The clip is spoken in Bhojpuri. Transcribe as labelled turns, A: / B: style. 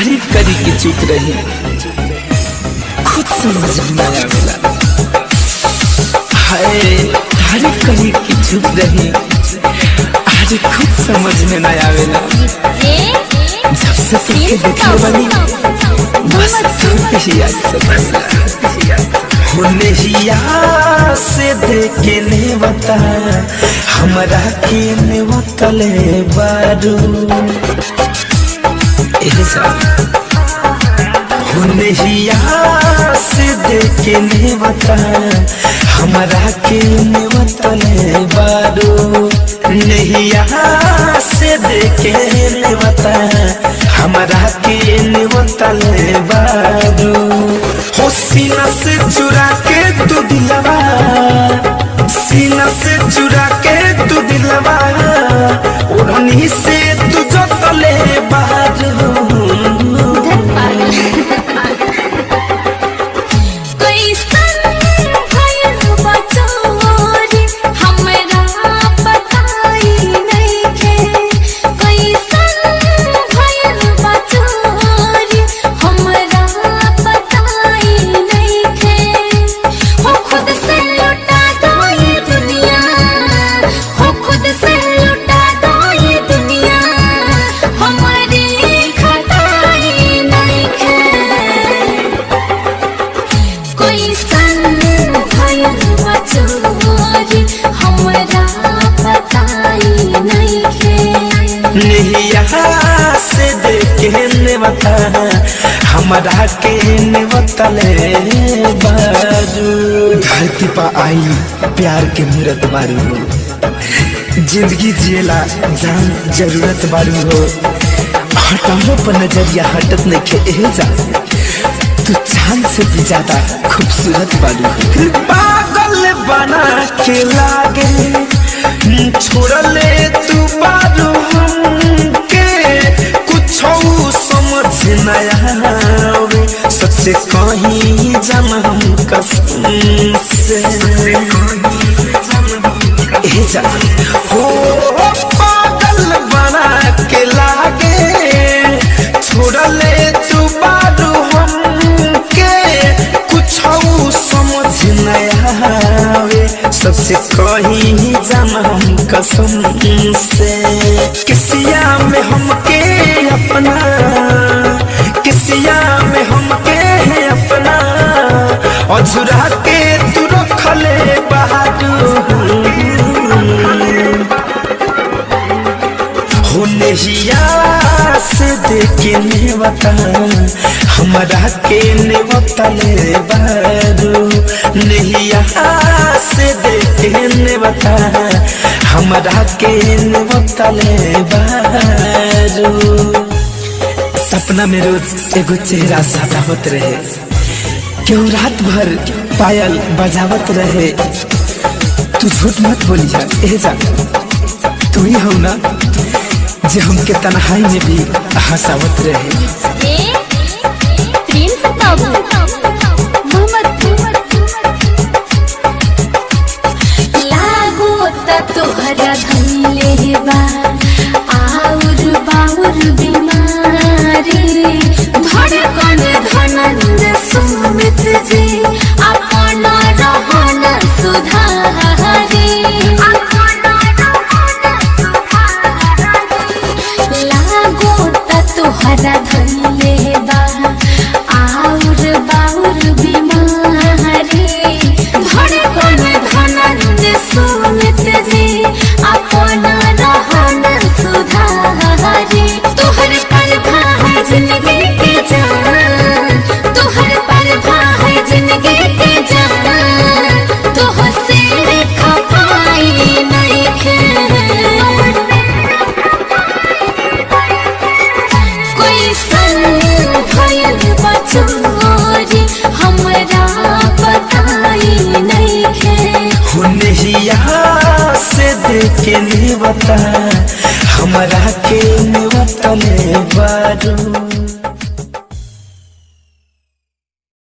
A: तारीफ करी कि चुप रही, खुद समझ में आवेला। हाय तारीफ करी कि चुप रही, आज खुद समझ में न आवेला। जब से तुमके देखले बानी बस तुमके ही याद सतावेला। होने ही याद से देखे ने बता हमरा के ने बतले बारू होने ही याद से देखे ने बता हमरा के ने बतले बारू नहीं यहाँ से देखे ने बता हमरा के ने बतले बारू हो सीना से चुरा के तू दिलवा, सीना से चुरा के तू दिलवा ओढ़नी से तू जतले बारू। नहीं यहाँ से देखे ने बता हमरा के ने बतले बारू। धरती पर आई प्यार के मूरत बारू हो, जिंदगी जिएला जान जरूरत बारू हो। हटाओ पर नजरिया हटत नहीं खे जा, तू चांद से भी ज्यादा खूबसूरत बारू हो। पागल बना के लागे छोड़ले तू बारू हमके कुछ समझ न आवे, सच्चे कहीं जान हम कसम से जा हो। पागल बना के लागे छोड़ले तू बारू हमके कुछ समझ न आवे, सबसे कहीं जाना हम कसम से। किसिया में हमके अपना, किसिया में हमके अपना अझुरा के तू रखले बहादुर होने ही से देखे ने बता हमरा के ने बतले बारू। नहीं यहाँ से देखे ने बता हमरा के ने बतले बारू। सपना में रोज एगो चेहरा सतावत रहे, क्यों रात भर पायल बजावत रहे। तू झूठ मत बोलिया ए जा, तू ही हो ना जे हमके तन्हाई में भी हंसावत रहे।
B: लागो तोहरा धइले बा आउर बाउर बीमारी, धड़कन धनंद सुमित जी अपन रहन सुधारी। तोहरा धइले बा आउर बाउर बीमारी, धड़कन धनंद सुमित जी अपन रहन सुधारी। तोहर परभा है जिंदगी के जान, तोहर परभा है जिंदगी के जान, तोह से खपाई नहीं खे। हमरा बताई नहीं खे।
A: होने ही यहाँ से देखे ने बता हमरा के ने बतले बारू।